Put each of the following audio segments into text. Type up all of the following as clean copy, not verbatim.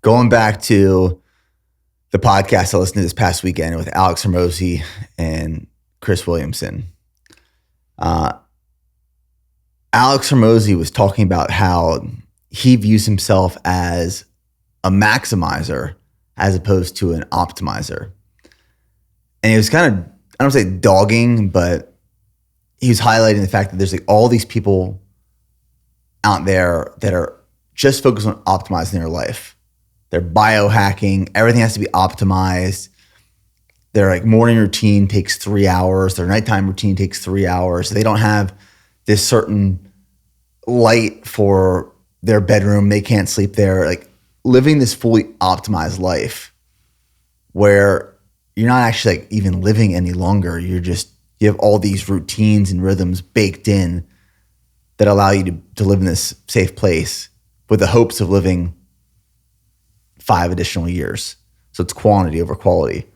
going back to the podcast I listened to this past weekend with Alex Hormozi and Chris Williamson. Alex Hormozi was talking about how he views himself as a maximizer as opposed to an optimizer. And he was kind of, I don't say dogging, but he was highlighting the fact that there's like all these people out there that are just focused on optimizing their life. They're biohacking. Everything has to be optimized. Their like morning routine takes 3 hours. Their nighttime routine takes 3 hours. They don't have this certain light for their bedroom. They can't sleep there. Like living this fully optimized life where you're not actually like even living any longer. You have all these routines and rhythms baked in that allow you to live in this safe place with the hopes of living 5 additional years. So it's quantity over quality.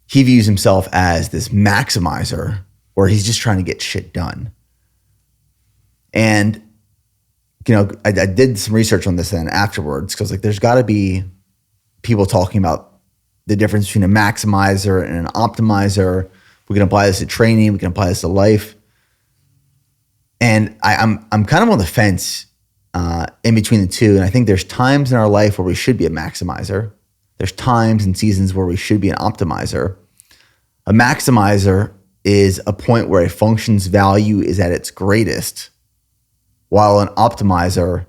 He views himself as this maximizer where he's just trying to get shit done. And, I did some research on this then afterwards because like there's got to be people talking about the difference between a maximizer and an optimizer. We can apply this to training. We can apply this to life. And I'm kind of on the fence in between the two. And I think there's times in our life where we should be a maximizer. There's times and seasons where we should be an optimizer. A maximizer is a point where a function's value is at its greatest, while an optimizer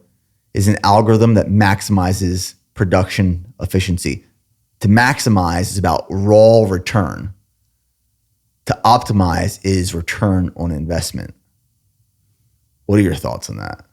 is an algorithm that maximizes production efficiency. To maximize is about raw return. To optimize is return on investment. What are your thoughts on that?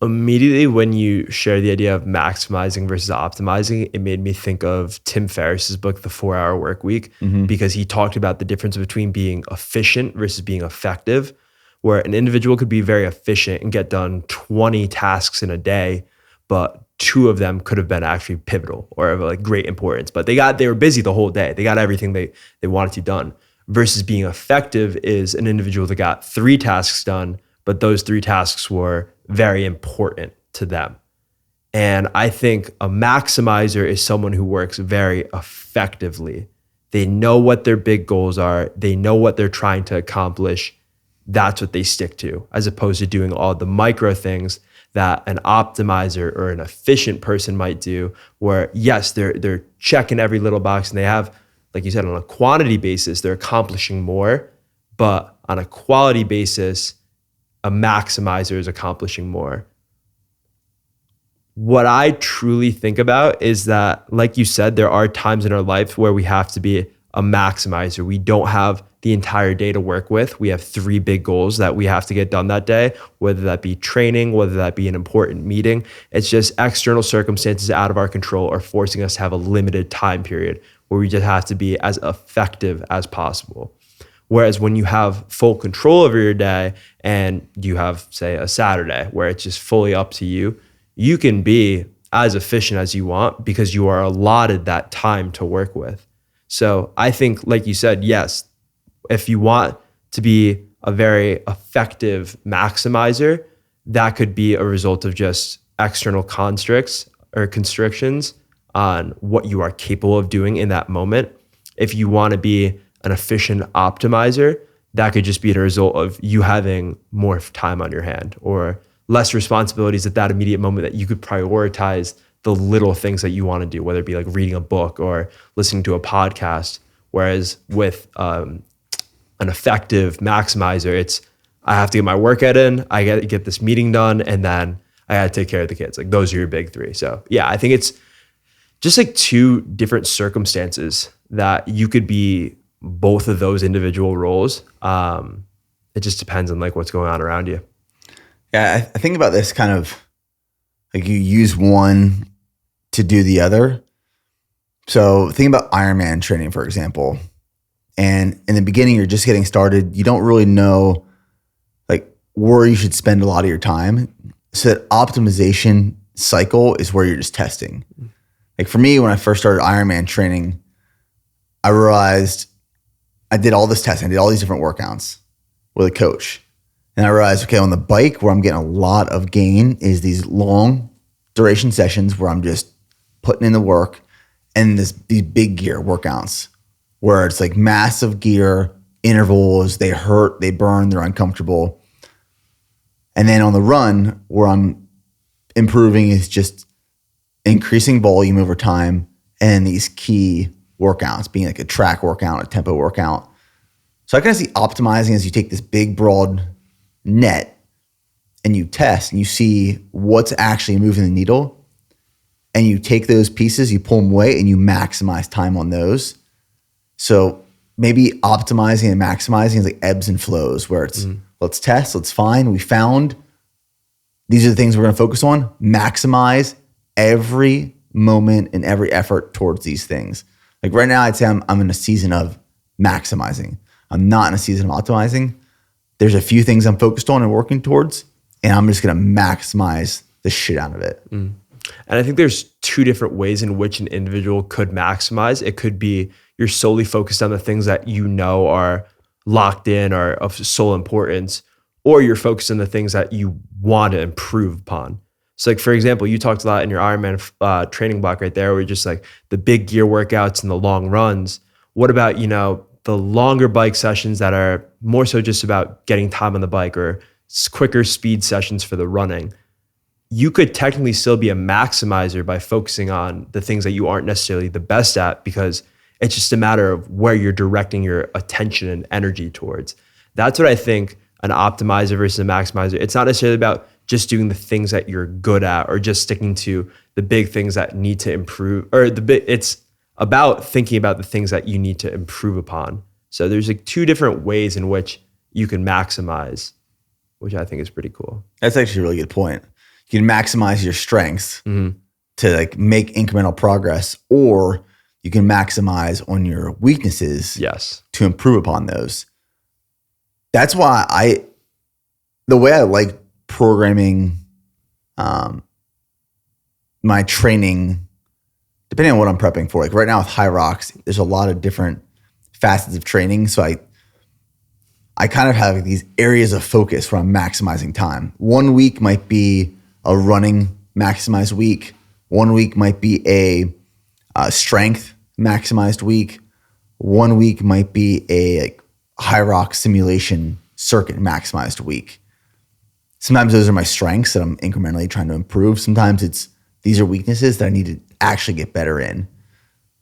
Immediately when you share the idea of maximizing versus optimizing, it made me think of Tim Ferriss's book, The 4-Hour Workweek, because he talked about the difference between being efficient versus being effective, where an individual could be very efficient and get done 20 tasks in a day, but 2 of them could have been actually pivotal or of like great importance. But they were busy the whole day. They got everything they wanted to done. Versus being effective is an individual that got 3 tasks done, but those 3 tasks were very important to them. And I think a maximizer is someone who works very effectively. They know what their big goals are. They know what they're trying to accomplish. That's what they stick to, as opposed to doing all the micro things that an optimizer or an efficient person might do, where yes, they're checking every little box and they have, like you said, on a quantity basis, they're accomplishing more, but on a quality basis, a maximizer is accomplishing more. What I truly think about is that, like you said, there are times in our life where we have to be a maximizer. We don't have the entire day to work with. We have 3 big goals that we have to get done that day, whether that be training, whether that be an important meeting. It's just external circumstances out of our control are forcing us to have a limited time period where we just have to be as effective as possible. Whereas when you have full control over your day and you have, say, a Saturday where it's just fully up to you, you can be as efficient as you want because you are allotted that time to work with. So I think, like you said, yes, if you want to be a very effective maximizer, that could be a result of just external constructs or constrictions on what you are capable of doing in that moment. If you want to be an efficient optimizer, that could just be the result of you having more time on your hand or less responsibilities at that immediate moment that you could prioritize the little things that you want to do, whether it be like reading a book or listening to a podcast. Whereas with an effective maximizer, it's I have to get my workout in, I got to get this meeting done, and then I got to take care of the kids. Like those are your big 3. So yeah, I think it's just like 2 different circumstances that you could be both of those individual roles. It just depends on like what's going on around you. Yeah, I think about this kind of like you use one to do the other. So think about Ironman training, for example. And in the beginning, you're just getting started. You don't really know like where you should spend a lot of your time. So that optimization cycle is where you're just testing. Like for me, when I first started Ironman training, I realized I did all this testing. I did all these different workouts with a coach. And I realized, okay, on the bike where I'm getting a lot of gain is these long duration sessions where I'm just putting in the work, and these big gear workouts where it's like massive gear intervals. They hurt, they burn, they're uncomfortable. And then on the run, where I'm improving is just increasing volume over time, and these key workouts being like a track workout, a tempo workout. So I kind of see optimizing as you take this big, broad net and you test and you see what's actually moving the needle, and you take those pieces, you pull them away, and you maximize time on those. So maybe optimizing and maximizing is like ebbs and flows, where it's let's test, let's find, we found these are the things we're going to focus on, maximize every moment and every effort towards these things. Like right now, I'd say I'm in a season of maximizing. I'm not in a season of optimizing. There's a few things I'm focused on and working towards, and I'm just going to maximize the shit out of it. And I think there's two different ways in which an individual could maximize. It could be you're solely focused on the things that you know are locked in or of sole importance, or you're focused on the things that you want to improve upon. So like, for example, you talked a lot in your Ironman training block right there, where just like the big gear workouts and the long runs. What about, the longer bike sessions that are more so just about getting time on the bike, or quicker speed sessions for the running? You could technically still be a maximizer by focusing on the things that you aren't necessarily the best at, because it's just a matter of where you're directing your attention and energy towards. That's what I think an optimizer versus a maximizer. It's not necessarily about just doing the things that you're good at or just sticking to the big things that need to improve, it's about thinking about the things that you need to improve upon. So there's like two different ways in which you can maximize, which I think is pretty cool. That's actually a really good point. You can maximize your strengths to like make incremental progress, or you can maximize on your weaknesses to improve upon those. That's why the way I like programming my training, depending on what I'm prepping for. Like right now with High Rocks, there's a lot of different facets of training. So I kind of have these areas of focus where I'm maximizing time. 1 week might be a running maximized week. 1 week might be a strength maximized week. 1 week might be a High Rock simulation circuit maximized week. Sometimes those are my strengths that I'm incrementally trying to improve. Sometimes these are weaknesses that I need to actually get better in.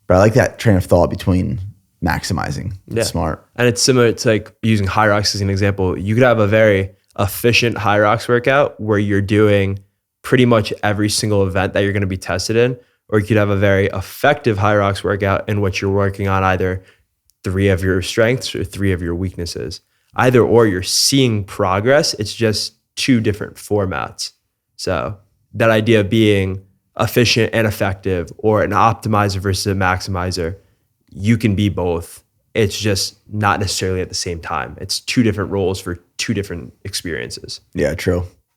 But I like that train of thought between maximizing. It's smart. And it's similar to like using High Rocks as an example. You could have a very efficient High Rocks workout where you're doing pretty much every single event that you're going to be tested in, or you could have a very effective High Rocks workout in which you're working on either 3 of your strengths or 3 of your weaknesses. Either or, you're seeing progress. It's just 2 different formats. So that idea of being efficient and effective, or an optimizer versus a maximizer, you can be both. It's just not necessarily at the same time. It's 2 different roles for 2 different experiences. Yeah, true.